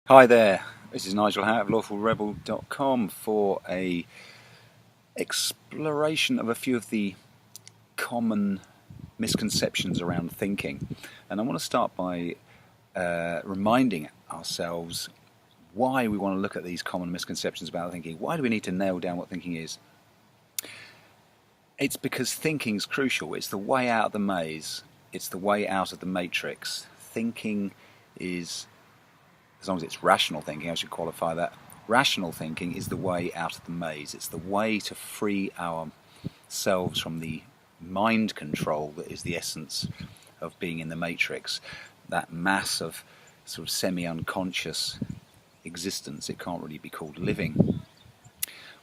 Hi there, this is Nigel Howe of lawfulrebel.com for a exploration of a few of the common misconceptions around thinking. And I want to start by reminding ourselves why we want to look at these common misconceptions about thinking. Why do we need to nail down what thinking is? It's because thinking is crucial. It's the way out of the maze. It's the way out of the matrix. Thinking is, as long as it's rational thinking, I should qualify that. Rational thinking is the way out of the maze. It's the way to free ourselves from the mind control that is the essence of being in the matrix. That mass of sort of semi-unconscious existence, it can't really be called living,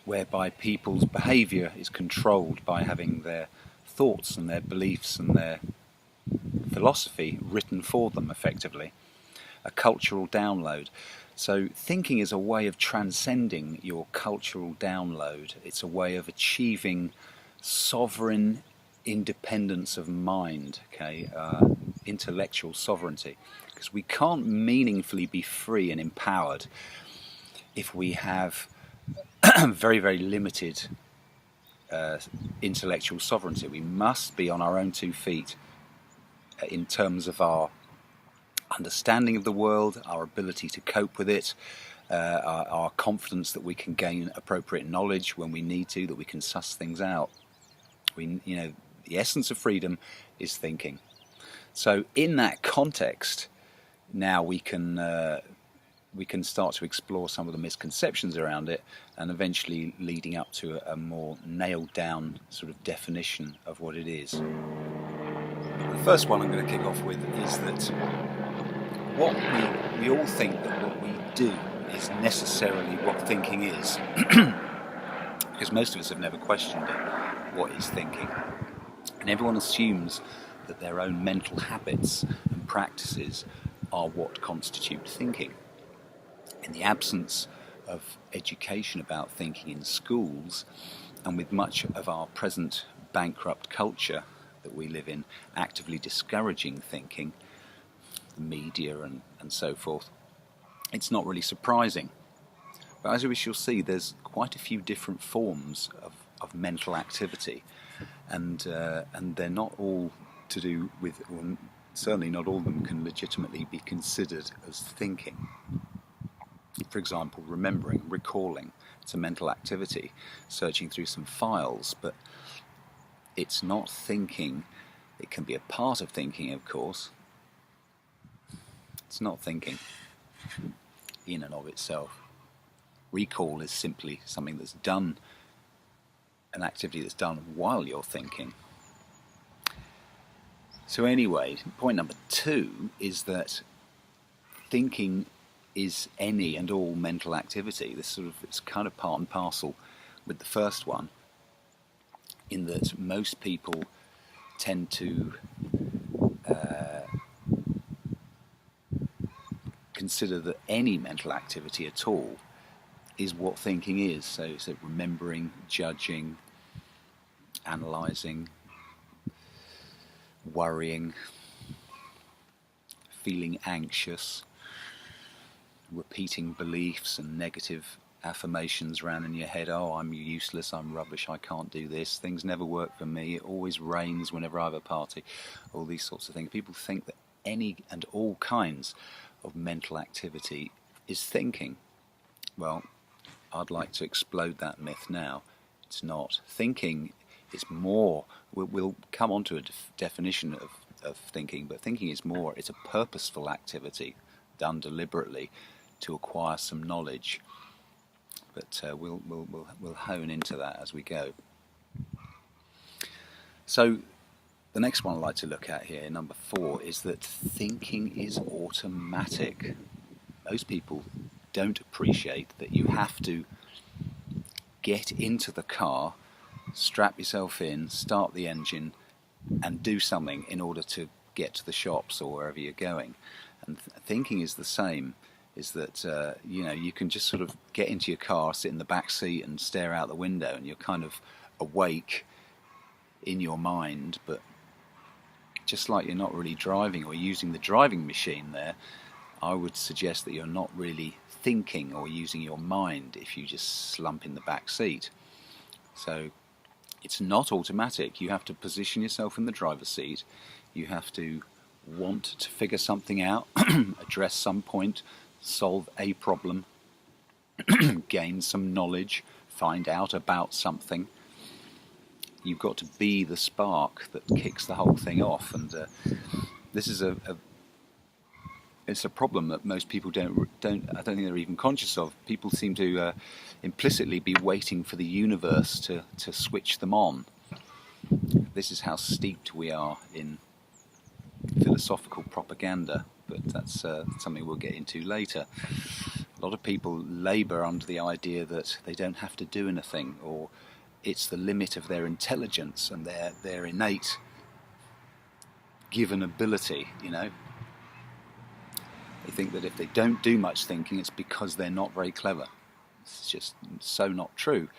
whereby people's behaviour is controlled by having their thoughts and their beliefs and their philosophy written for them effectively. A cultural download. So thinking is a way of transcending your cultural download. It's a way of achieving sovereign independence of mind, intellectual sovereignty. Because we can't meaningfully be free and empowered if we have very, very limited intellectual sovereignty. We must be on our own 2 feet in terms of our understanding of the world, our ability to cope with it, our confidence that we can gain appropriate knowledge when we need to, that we can suss things out. The essence of freedom is thinking. So in that context, now we can start to explore some of the misconceptions around it, and eventually leading up to a more nailed down sort of definition of what it is. The first one I'm going to kick off with is that what we all think that what we do is necessarily what thinking is, because most of us have never questioned it. What is thinking? And everyone assumes that their own mental habits and practices are what constitute thinking. In the absence of education about thinking in schools, and with much of our present bankrupt culture that we live in actively discouraging thinking, the media and so forth, it's not really surprising. But as we shall see, there's quite a few different forms of mental activity, and they're not all to do with, or certainly not all of them can legitimately be considered as thinking. For example, remembering, recalling, it's a mental activity, searching through some files, but it's not thinking. It can be a part of thinking, of course. It's not thinking in and of itself. Recall is simply something that's done, an activity that's done while you're thinking. So anyway, point number 2 is that thinking is any and all mental activity. It's kind of part and parcel with the first one, in that most people tend to consider that any mental activity at all is what thinking is. So remembering, judging, analysing, worrying, feeling anxious, repeating beliefs and negative affirmations around in your head. Oh, I'm useless, I'm rubbish, I can't do this, things never work for me, it always rains whenever I have a party, all these sorts of things. People think that any and all kinds of mental activity is thinking. Well, I'd like to explode that myth now. It's not. Thinking is more. We'll come on to a definition of thinking, but thinking is more. It's a purposeful activity done deliberately to acquire some knowledge. But we'll hone into that as we go. So the next one I'd like to look at here, number 4, is that thinking is automatic. Most people don't appreciate that you have to get into the car, strap yourself in, start the engine, and do something in order to get to the shops or wherever you're going. And thinking is the same. Is that you can just sort of get into your car, sit in the back seat, and stare out the window, and you're kind of awake in your mind, but just like you're not really driving or using the driving machine there, I would suggest that you're not really thinking or using your mind if you just slump in the back seat. So it's not automatic. You have to position yourself in the driver's seat. You have to want to figure something out, address some point, solve a problem, gain some knowledge, find out about something. You've got to be the spark that kicks the whole thing off, and this is it's a problem that most people I don't think they're even conscious of. People seem to implicitly be waiting for the universe to switch them on. This is how steeped we are in philosophical propaganda, but that's something we'll get into later. A lot of people labour under the idea that they don't have to do anything, or it's the limit of their intelligence and their innate given ability, you know. They think that if they don't do much thinking, it's because they're not very clever. It's just so not true.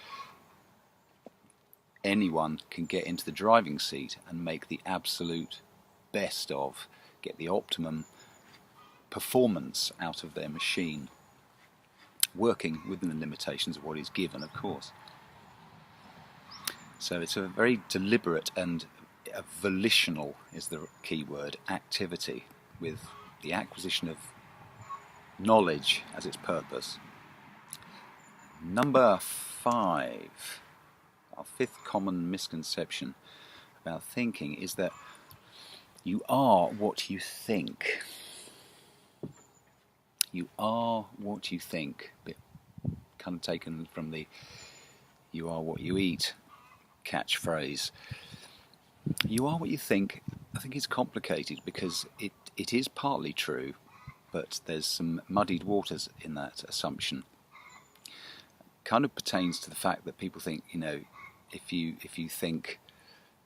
Anyone can get into the driving seat and make the absolute best of, get the optimum performance out of their machine, working within the limitations of what is given, of course. So it's a very deliberate and a volitional, is the key word, activity, with the acquisition of knowledge as its purpose. Number 5, our 5th common misconception about thinking is that you are what you think. You are what you think. Bit kind of taken from the "you are what you eat" catchphrase. You are what you think. I think it's complicated because it is partly true, but there's some muddied waters in that assumption. Kind of pertains to the fact that people think, you know, if you think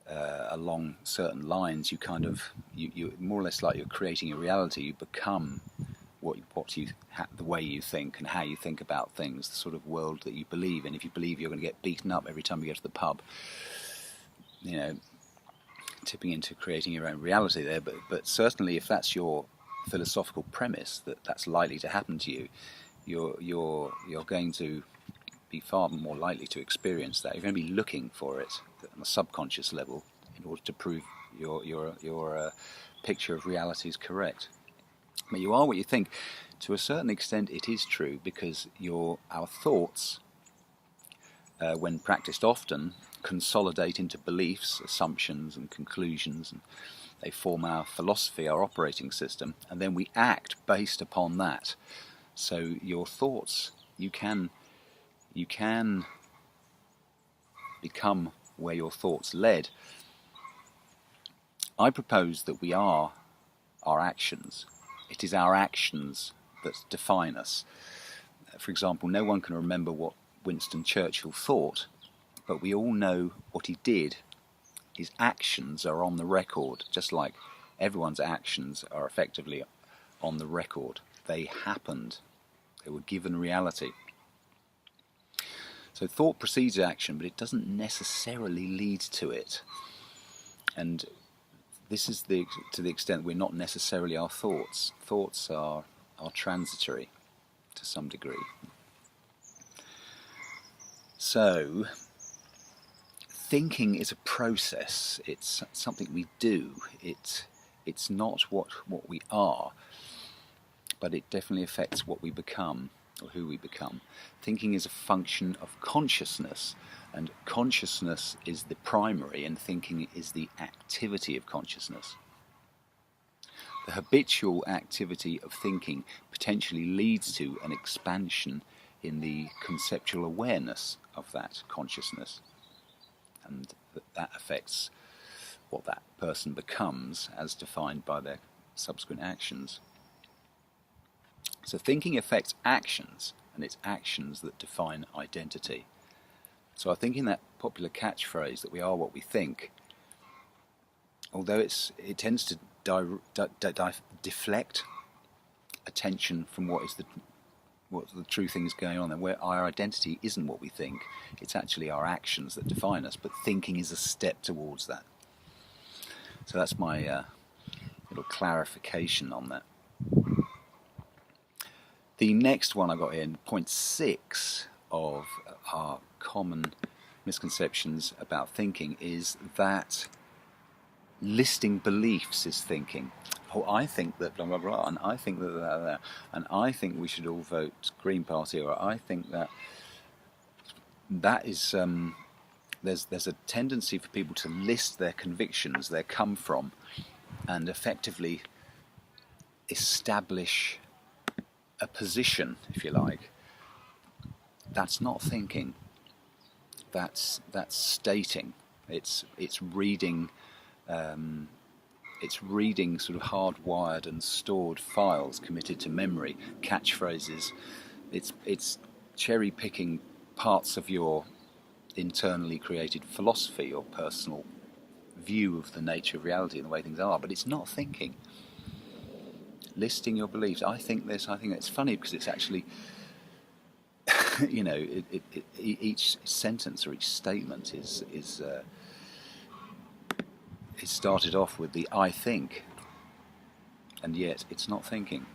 along certain lines, you kind of you more or less like you're creating a reality. You become the way you think and how you think about things, the sort of world that you believe in. If you believe you're going to get beaten up every time you go to the pub, you know, tipping into creating your own reality there. But certainly, if that's your philosophical premise, that's likely to happen to you, you're going to be far more likely to experience that. You're going to be looking for it on a subconscious level in order to prove your picture of reality is correct. But you are what you think. To a certain extent, it is true, because our thoughts, when practiced often, consolidate into beliefs, assumptions, and conclusions, and they form our philosophy, our operating system, and then we act based upon that. So your thoughts, you can become where your thoughts led. I propose that we are our actions. It is our actions that define us. For example, no one can remember what Winston Churchill thought, but we all know what he did. His actions are on the record, just like everyone's actions are effectively on the record. They happened. They were given reality. So thought precedes action, but it doesn't necessarily lead to it. And this is to the extent we're not necessarily our thoughts. Thoughts are transitory to some degree. So thinking is a process. It's something we do. It's not what we are, but it definitely affects what we become, or who we become. Thinking is a function of consciousness, and consciousness is the primary, and thinking is the activity of consciousness. The habitual activity of thinking potentially leads to an expansion in the conceptual awareness of that consciousness, and that affects what that person becomes as defined by their subsequent actions. So thinking affects actions, and it's actions that define identity. So I think in that popular catchphrase that we are what we think, although it tends to deflect attention from what the true thing is going on, and where our identity isn't what we think, it's actually our actions that define us, but thinking is a step towards that. So that's my little clarification on that. The next one I got in, point 6 of our common misconceptions about thinking, is that listing beliefs is thinking. Oh, I think that blah blah blah, and I think that, and I think we should all vote Green Party, or I think that is. There's a tendency for people to list their convictions, their come from, and effectively establish a position, if you like. That's not thinking. That's stating. It's reading. It's reading sort of hardwired and stored files committed to memory, catchphrases. It's cherry picking parts of your internally created philosophy or personal view of the nature of reality and the way things are, but it's not thinking. Listing your beliefs. I think this, I think that. It's funny because it's actually, each sentence or each statement is started off with the I think, and yet it's not thinking.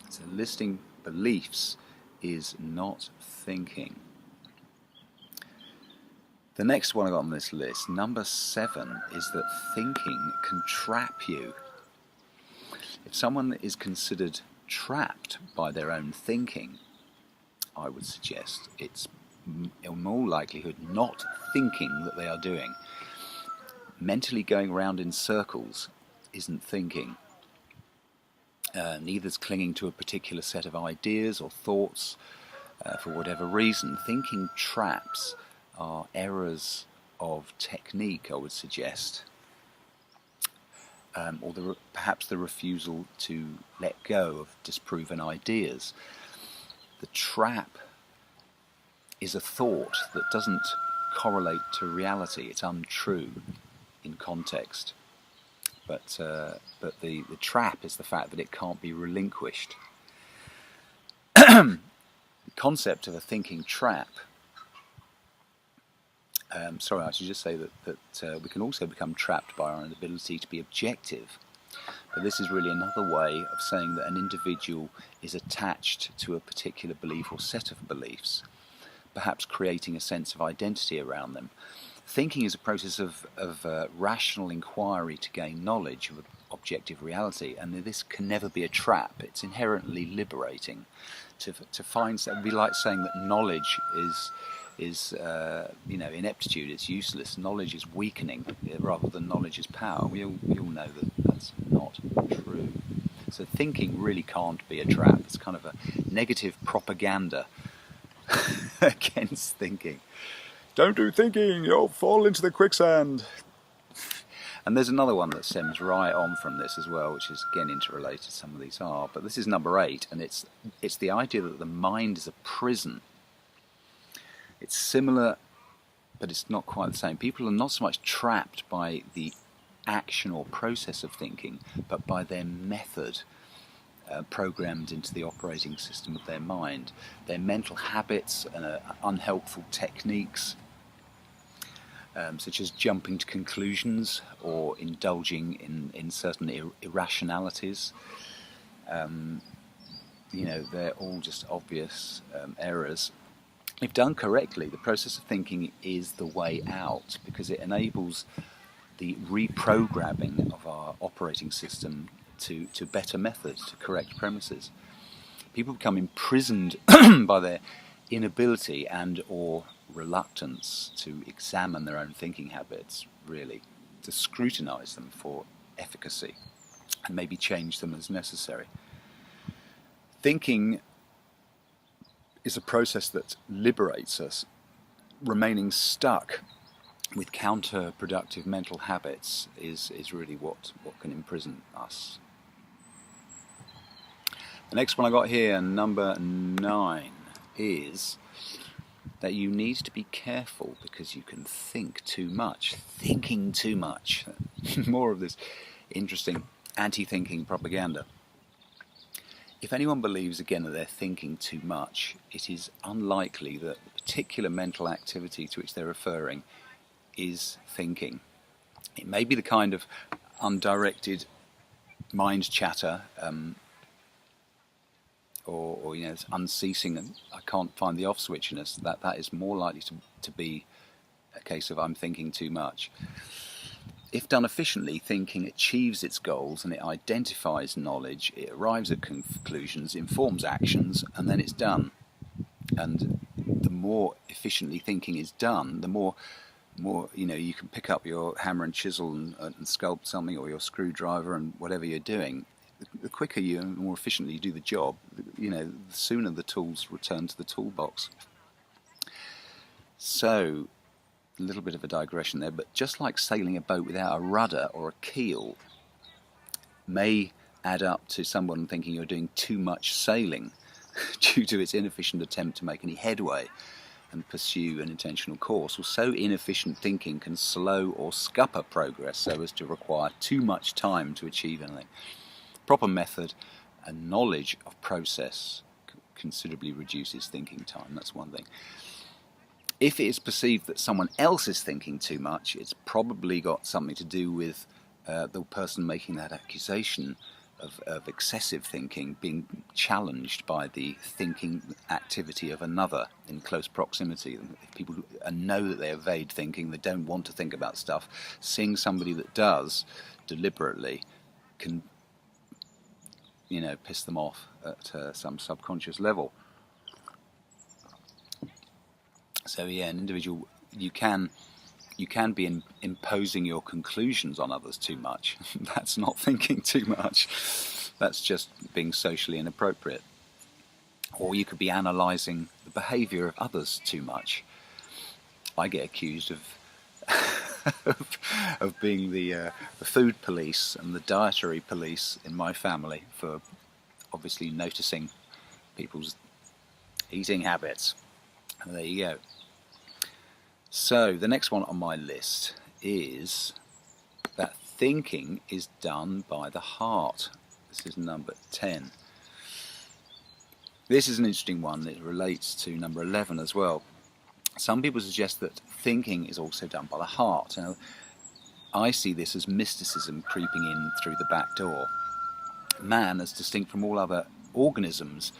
So listing beliefs is not thinking. The next one I got on this list, number 7, is that thinking can trap you. If someone is considered trapped by their own thinking, I would suggest it's in all likelihood not thinking that they are doing. Mentally going around in circles isn't thinking. Neither's clinging to a particular set of ideas or thoughts for whatever reason. Thinking traps are errors of technique, I would suggest, or perhaps the refusal to let go of disproven ideas. The trap is a thought that doesn't correlate to reality. It's untrue in context, but the trap is the fact that it can't be relinquished. The concept of a thinking trap. I should just say that we can also become trapped by our inability to be objective. But this is really another way of saying that an individual is attached to a particular belief or set of beliefs, perhaps creating a sense of identity around them. Thinking is a process of rational inquiry to gain knowledge of objective reality, and this can never be a trap. It's inherently liberating to find. It would be like saying that knowledge is ineptitude. It's useless. Knowledge is weakening rather than knowledge is power. We all know that that's not true. So thinking really can't be a trap. It's kind of a negative propaganda against thinking. Don't do thinking, you'll fall into the quicksand. And there's another one that stems right on from this as well, which is again interrelated, some of these are, but this is number 8, and it's the idea that the mind is a prison. It's similar, but it's not quite the same. People are not so much trapped by the action or process of thinking, but by their method programmed into the operating system of their mind. Their mental habits and unhelpful techniques, such as jumping to conclusions or indulging in certain irrationalities. They're all just obvious errors. If done correctly, the process of thinking is the way out, because it enables the reprogramming of our operating system to better methods, to correct premises. People become imprisoned by their inability and or reluctance to examine their own thinking habits, really, to scrutinize them for efficacy and maybe change them as necessary. Thinking is a process that liberates us. Remaining stuck with counterproductive mental habits is really what can imprison us. The next one I got here, number 9, is that you need to be careful because you can think too much. Thinking too much. More of this interesting anti-thinking propaganda. If anyone believes, again, that they're thinking too much, it is unlikely that the particular mental activity to which they're referring is thinking. It may be the kind of undirected mind chatter or it's unceasing and I can't find the off switchiness, that is more likely to be a case of I'm thinking too much. If done efficiently, thinking achieves its goals and it identifies knowledge, it arrives at conclusions, informs actions, and then it's done. And the more efficiently thinking is done, the more you can pick up your hammer and chisel and sculpt something, or your screwdriver and whatever you're doing. The quicker you and more efficiently you do the job, the sooner the tools return to the toolbox. So, a little bit of a digression there, but just like sailing a boat without a rudder or a keel may add up to someone thinking you're doing too much sailing due to its inefficient attempt to make any headway and pursue an intentional course. Well, so inefficient thinking can slow or scupper progress so as to require too much time to achieve anything. Proper method and knowledge of process considerably reduces thinking time. That's one thing. If it is perceived that someone else is thinking too much, it's probably got something to do with the person making that accusation of excessive thinking being challenged by the thinking activity of another in close proximity. If people know that they evade thinking, they don't want to think about stuff, seeing somebody that does deliberately can piss them off at some subconscious level. So an individual, you can be imposing your conclusions on others too much. That's not thinking too much. That's just being socially inappropriate. Or you could be analysing the behaviour of others too much. I get accused of of being the food police and the dietary police in my family for obviously noticing people's eating habits. And there you go. So the next one on my list is that thinking is done by the heart. This is number 10. This is an interesting one. It relates to number 11 as well. Some people suggest that thinking is also done by the heart. Now, I see this as mysticism creeping in through the back door. Man, as distinct from all other organisms,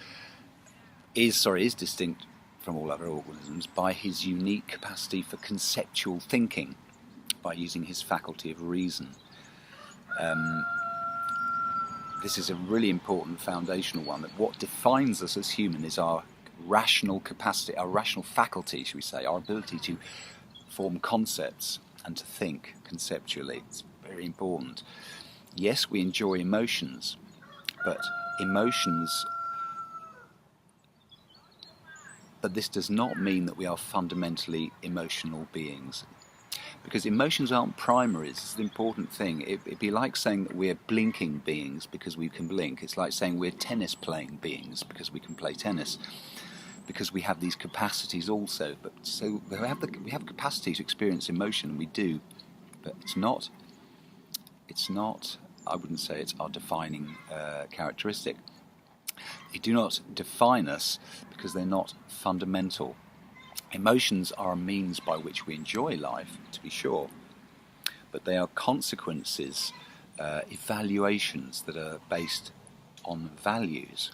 is distinct from all other organisms by his unique capacity for conceptual thinking, by using his faculty of reason. This is a really important foundational one, that what defines us as human is our rational capacity, our rational faculty, should we say, our ability to form concepts and to think conceptually. It's very important. Yes, we enjoy emotions, but this does not mean that we are fundamentally emotional beings. Because emotions aren't primaries. It's an important thing. It'd be like saying that we're blinking beings because we can blink. It's like saying we're tennis playing beings because we can play tennis. Because we have these capacities also. But so we have capacity to experience emotion, and we do. But it's not. I wouldn't say it's our defining characteristic. They do not define us because they're not fundamental. Emotions are a means by which we enjoy life, to be sure, but they are consequences, evaluations that are based on values,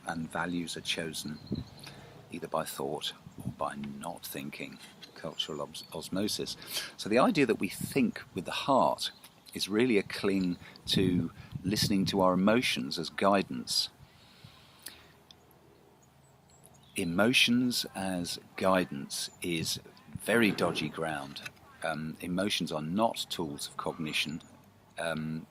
and values are chosen either by thought or by not thinking, cultural osmosis. So the idea that we think with the heart is really a cling to listening to our emotions as guidance. Emotions as guidance is very dodgy ground. Emotions are not tools of cognition.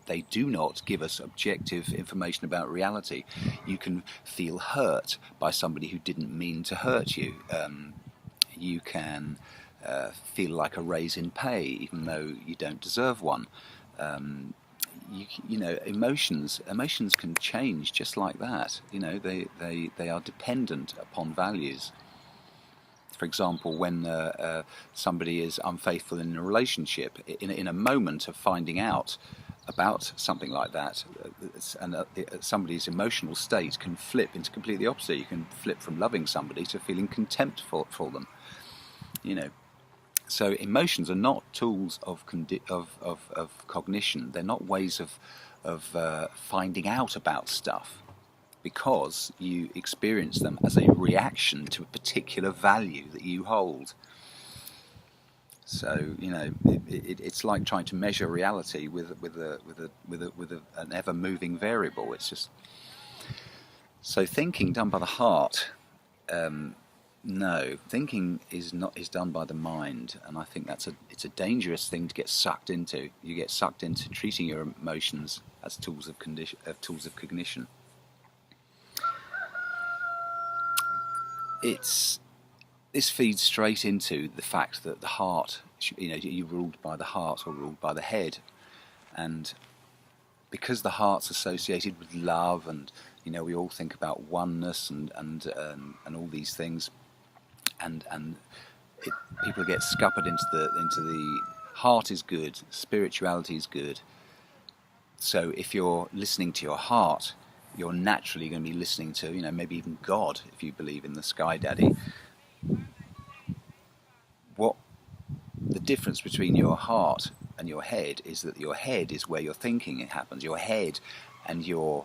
They do not give us objective information about reality. You can feel hurt by somebody who didn't mean to hurt you. You can feel like a raise in pay even though you don't deserve one. Emotions can change just like that. They are dependent upon values. For example, when somebody is unfaithful in a relationship, in a moment of finding out about something like that, somebody's emotional state can flip into completely opposite. You can flip from loving somebody to feeling contempt for them. So emotions are not tools of cognition. They're not ways of finding out about stuff. because you experience them as a reaction to a particular value that you hold. So it's like trying to measure reality with an ever-moving variable. It's just so thinking done by the heart. No, thinking is done by the mind, and I think it's a dangerous thing to get sucked into. You get sucked into treating your emotions as tools of cognition. This feeds straight into the fact that the heart, you're ruled by the heart or ruled by the head, and because the heart's associated with love, and we all think about oneness and all these things, and people get scuppered into the heart is good, spirituality is good. So if you're listening to your heart, you're naturally going to be listening to maybe even God, if you believe in the Sky Daddy. What the difference between your heart and your head is that your head is where your thinking happens. Your head and your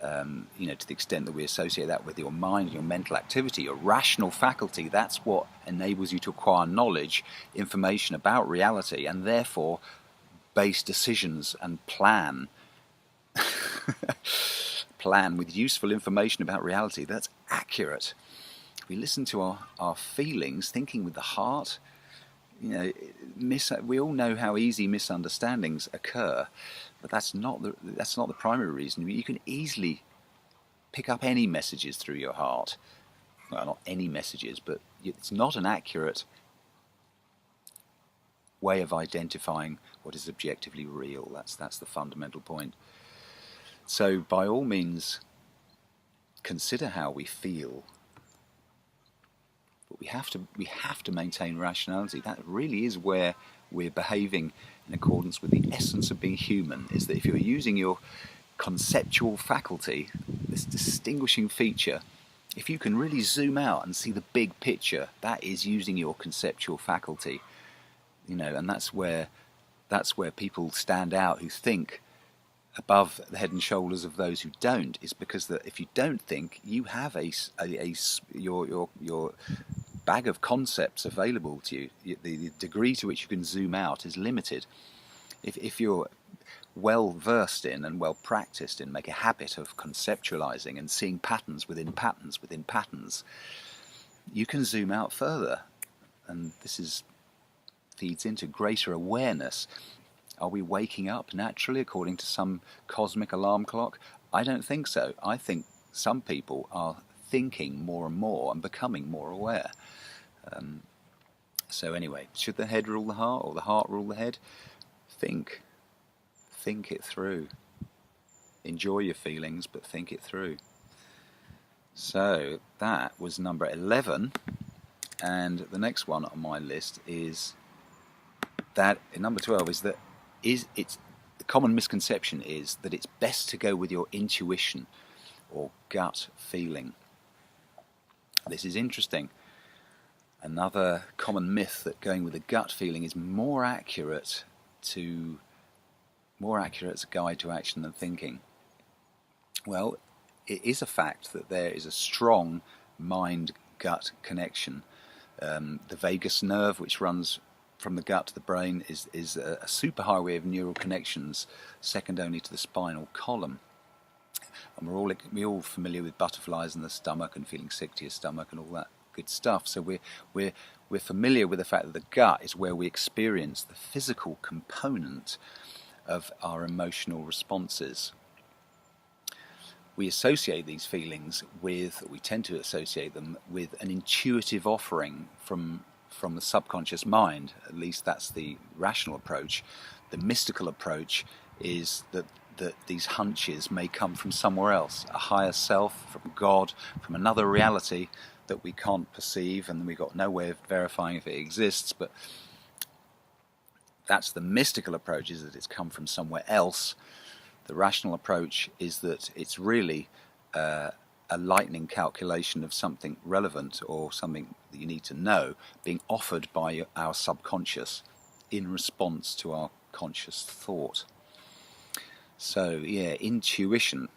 to the extent that we associate that with your mind, your mental activity, your rational faculty, that's what enables you to acquire knowledge, information about reality, and therefore base decisions and plan with useful information about reality that's accurate. If we listen to our feelings, thinking with the heart, we all know how easy misunderstandings occur, but that's not the primary reason. You can easily pick up any messages through your heart. Well, not any messages, but it's not an accurate way of identifying what is objectively real. That's the fundamental point. So by all means, consider how we feel. But we have to maintain rationality. That really is where we're behaving in accordance with the essence of being human, is that if you're using your conceptual faculty, this distinguishing feature, if you can really zoom out and see the big picture, that is using your conceptual faculty. And that's where people stand out who think above the head and shoulders of those who don't, is because that if you don't think, you have your bag of concepts available to you. The degree to which you can zoom out is limited. If you're well versed in and well practiced in, make a habit of conceptualizing and seeing patterns within patterns within patterns, you can zoom out further, and this feeds into greater awareness. Are we waking up naturally according to some cosmic alarm clock? I don't think so. I think some people are thinking more and more and becoming more aware. So anyway, should the head rule the heart or the heart rule the head? Think it through. Enjoy your feelings, but think it through. So that was number 11, and the next one on my list is that number 12 is that the common misconception is that it's best to go with your intuition or gut feeling. This is interesting. Another common myth that going with a gut feeling is more accurate as a guide to action than thinking. Well, it is a fact that there is a strong mind-gut connection. The vagus nerve, which runs from the gut to the brain, is a superhighway of neural connections, second only to the spinal column. And we're all familiar with butterflies in the stomach and feeling sick to your stomach and all that good stuff. So we're familiar with the fact that the gut is where we experience the physical component of our emotional responses. We associate these feelings we tend to associate them with an intuitive offering from the subconscious mind. At least that's the rational approach. The mystical approach is that these hunches may come from somewhere else, a higher self, from God, from another reality that we can't perceive, and we've got no way of verifying if it exists. But that's the mystical approach, is that it's come from somewhere else. The rational approach is that it's really a lightning calculation of something relevant or something that you need to know being offered by our subconscious in response to our conscious thought. So yeah, intuition.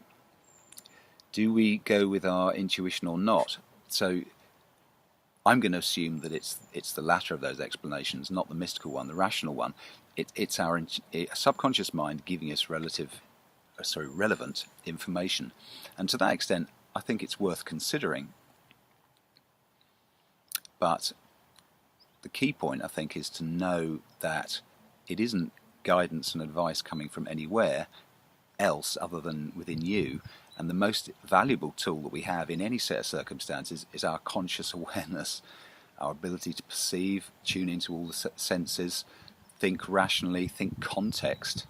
Do we go with our intuition or not? So I'm going to assume that it's the latter of those explanations, not the mystical one, the rational one. It's our subconscious mind giving us relevant information, and to that extent, I think it's worth considering. But the key point, I think, is to know that it isn't guidance and advice coming from anywhere else other than within you. And the most valuable tool that we have in any set of circumstances is our conscious awareness, our ability to perceive, tune into all the senses, think rationally, think context.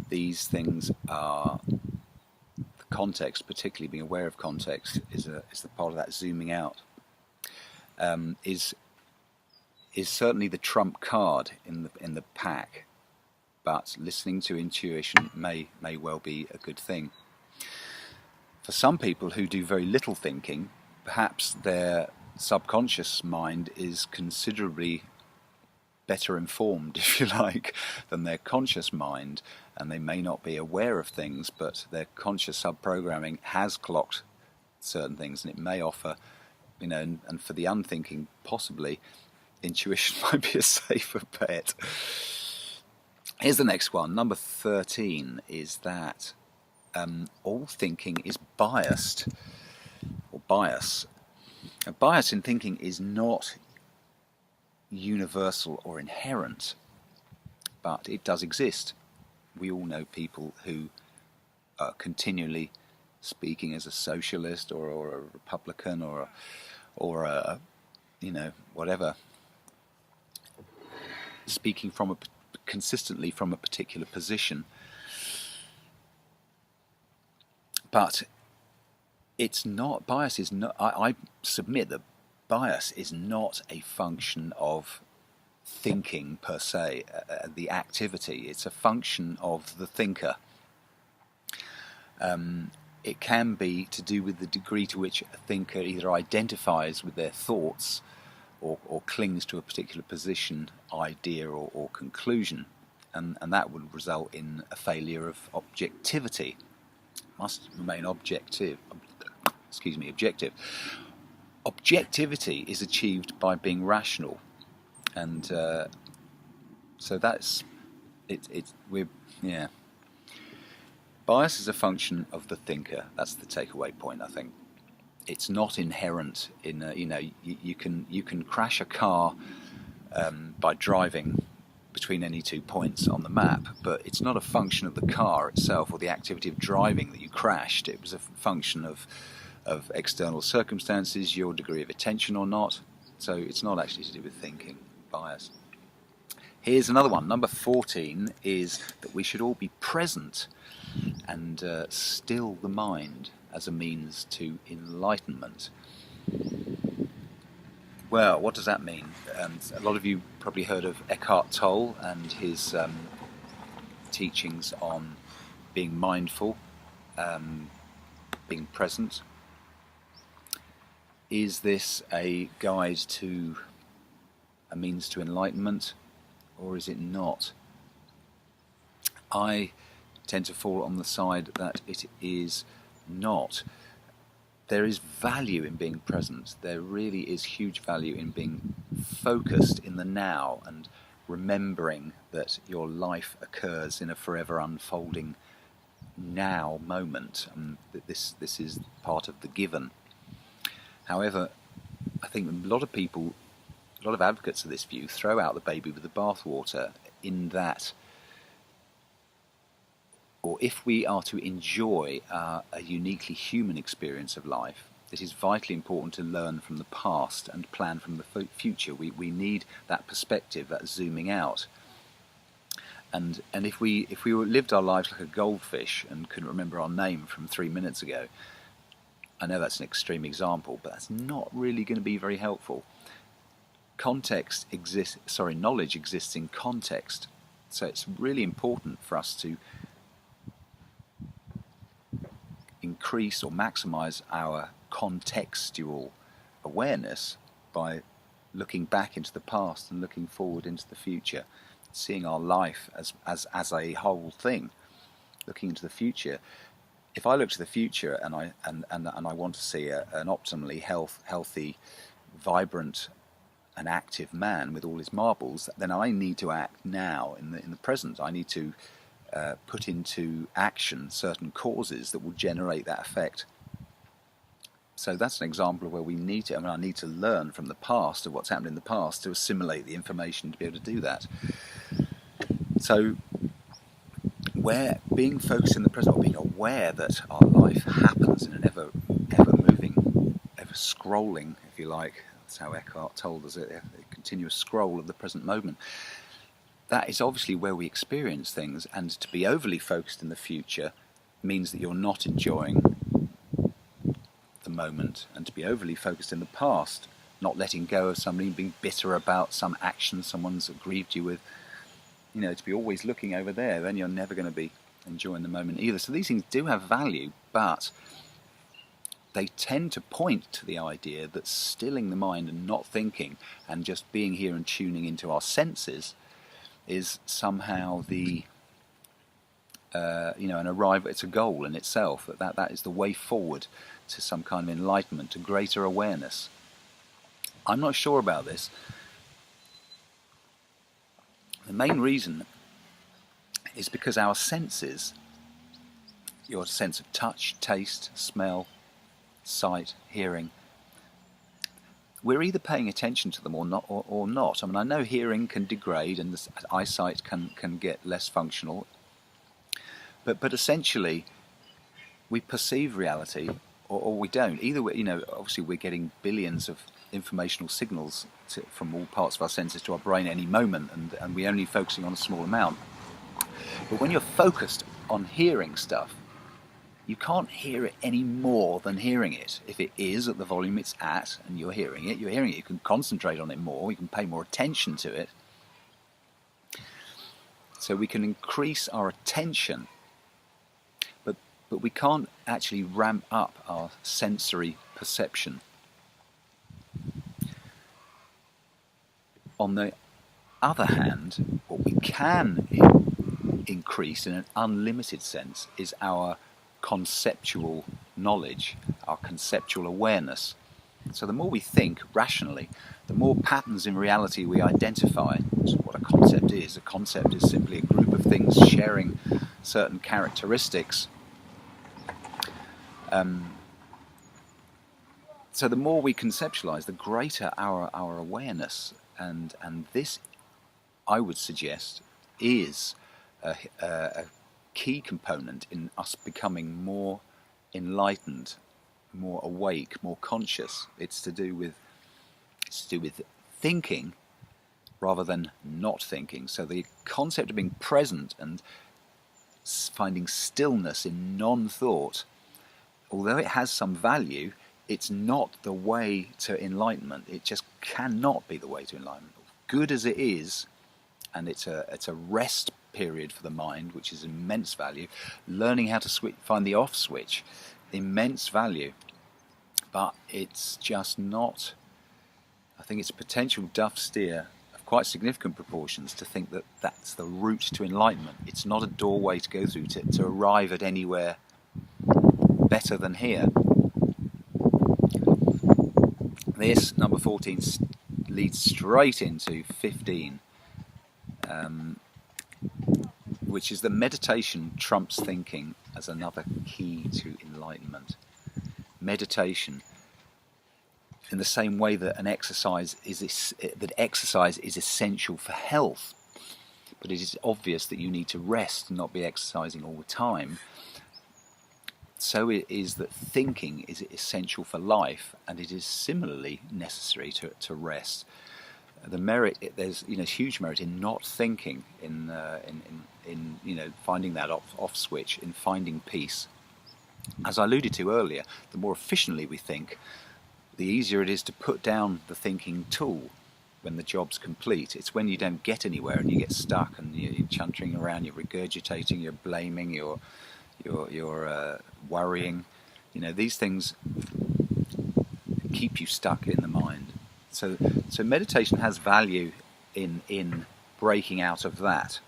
These things are the context, particularly being aware of context, is the part of that zooming out. Is certainly the trump card in the pack, but listening to intuition may well be a good thing. For some people who do very little thinking, perhaps their subconscious mind is considerably better informed, if you like, than their conscious mind, and they may not be aware of things, but their conscious sub-programming has clocked certain things, and it may offer, and for the unthinking, possibly, intuition might be a safer bet. Here's the next one. Number 13 is that all thinking is biased, or bias. A bias in thinking is not universal or inherent, but it does exist. We all know people who are continually speaking as a socialist or a Republican or a whatever, speaking consistently from a particular position. But it's not, bias is not, I submit that bias is not a function of thinking per se, the activity. It's a function of the thinker. It can be to do with the degree to which a thinker either identifies with their thoughts or clings to a particular position, idea or conclusion, and that would result in a failure of objectivity. Must remain objective. Objectivity is achieved by being rational, and so that's it. Bias is a function of the thinker. That's the takeaway point, I think. It's not inherent in you can crash a car by driving between any 2 points on the map, but it's not a function of the car itself or the activity of driving that you crashed. It was a function of external circumstances, your degree of attention or not. So it's not actually to do with thinking, bias. Here's another one. Number 14 is that we should all be present and still the mind as a means to enlightenment. Well, what does that mean? A lot of you probably heard of Eckhart Tolle and his teachings on being mindful, being present. Is this a guide to a means to enlightenment, or is it not? I tend to fall on the side that it is not. There is value in being present. There really is huge value in being focused in the now and remembering that your life occurs in a forever unfolding now moment, and that this is part of the given. However, I think a lot of advocates of this view throw out the baby with the bathwater, in that, or if we are to enjoy a uniquely human experience of life, it is vitally important to learn from the past and plan from the future. We need that perspective, that zooming out. And if we lived our lives like a goldfish and couldn't remember our name from 3 minutes ago, I know that's an extreme example, but that's not really going to be very helpful. Knowledge exists in context. So it's really important for us to increase or maximize our contextual awareness by looking back into the past and looking forward into the future, seeing our life as a whole thing. Looking into the future if I look to the future and I want to see an optimally healthy, vibrant, an active man with all his marbles, then I need to act now in the present. I need to put into action certain causes that will generate that effect. So that's an example of where we need to. I need to learn from the past of what's happened in the past to assimilate the information to be able to do that. So, where being focused in the present, or being aware that our life happens in an ever moving, ever scrolling, if you like. That's how Eckhart told us it, a continuous scroll of the present moment. That is obviously where we experience things, and to be overly focused in the future means that you're not enjoying the moment, and to be overly focused in the past, not letting go of somebody, being bitter about some action someone's grieved you with, to be always looking over there, then you're never going to be enjoying the moment either. So these things do have value, but they tend to point to the idea that stilling the mind and not thinking and just being here and tuning into our senses is somehow the an arrival. It's a goal in itself. That is the way forward to some kind of enlightenment, to greater awareness. I'm not sure about this. The main reason is because our senses, your sense of touch, taste, smell, sight, hearing, we're either paying attention to them or not. Or not. I know hearing can degrade and the eyesight can get less functional, but essentially we perceive reality or we don't. Either way, obviously we're getting billions of informational signals from all parts of our senses to our brain at any moment, and we're only focusing on a small amount. But when you're focused on hearing stuff, you can't hear it any more than hearing it. If it is at the volume it's at and you're hearing it. You can concentrate on it more, you can pay more attention to it. So we can increase our attention, but we can't actually ramp up our sensory perception. On the other hand, what we can increase in an unlimited sense is our conceptual knowledge, our conceptual awareness. So the more we think rationally, the more patterns in reality we identify. So what a concept is. A concept is simply a group of things sharing certain characteristics. So the more we conceptualize, the greater our awareness. And this, I would suggest, is a key component in us becoming more enlightened, more awake, more conscious. It's to do with thinking rather than not thinking. So the concept of being present and finding stillness in non-thought, although it has some value, it's not the way to enlightenment. It just cannot be the way to enlightenment. Good as it is, and it's a rest period for the mind, which is immense value. Learning how to find the off switch, immense value. But it's just not. I think it's a potential duff steer of quite significant proportions to think that that's the route to enlightenment. It's not a doorway to go through to arrive at anywhere better than here. This, number 14, leads straight into 15, which is that meditation trumps thinking as another key to enlightenment. Meditation, in the same way that exercise is essential for health, but it is obvious that you need to rest and not be exercising all the time. So it is that thinking is essential for life, and it is similarly necessary to rest. There's huge merit in not thinking, in finding that off switch, in finding peace. As I alluded to earlier, the more efficiently we think, the easier it is to put down the thinking tool when the job's complete. It's when you don't get anywhere and you get stuck and you're chuntering around, you're regurgitating, you're blaming, you're worrying. These things keep you stuck in the mind. So meditation has value in breaking out of that.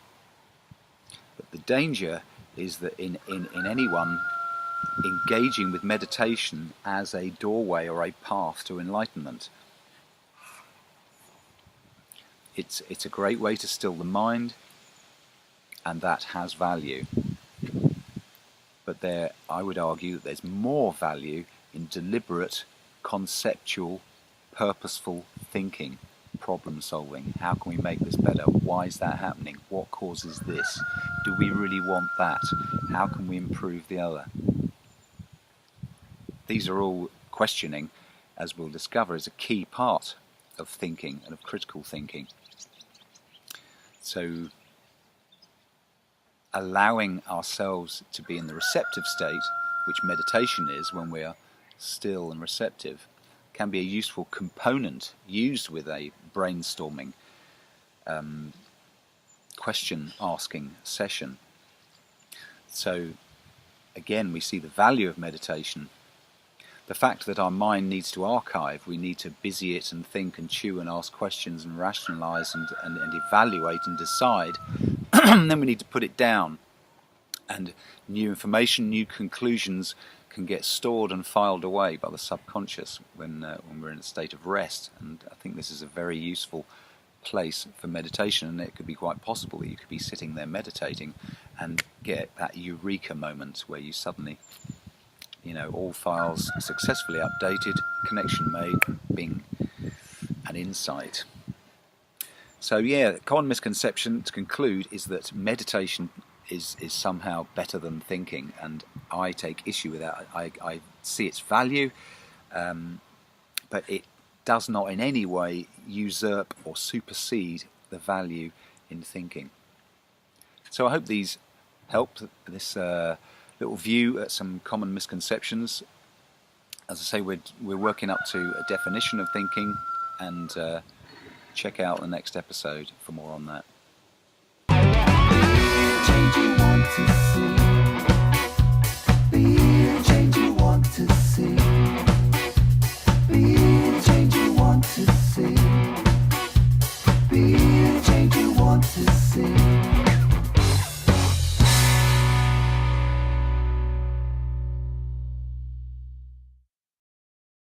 But the danger is that in anyone engaging with meditation as a doorway or a path to enlightenment. It's a great way to still the mind, and that has value. But I would argue that there's more value in deliberate, conceptual, purposeful thinking, problem solving. How can we make this better? Why is that happening? What causes this? Do we really want that? How can we improve the other? These are all questioning, as we'll discover, is a key part of thinking and of critical thinking. So allowing ourselves to be in the receptive state, which meditation is when we are still and receptive, can be a useful component used with a brainstorming, question-asking session. So again, we see the value of meditation. The fact that our mind needs to archive, we need to busy it and think and chew and ask questions and rationalize and evaluate and decide, and then we need to put it down. And new information, new conclusions can get stored and filed away by the subconscious when we're in a state of rest. And I think this is a very useful place for meditation, and it could be quite possible that you could be sitting there meditating and get that eureka moment where you suddenly, all files successfully updated, connection made, bing, an insight. So yeah, common misconception to conclude is that meditation is somehow better than thinking, and I take issue with that. I see its value, but it does not in any way usurp or supersede the value in thinking. So I hope these helped, this little view at some common misconceptions. As I say, we're working up to a definition of thinking, and check out the next episode for more on that.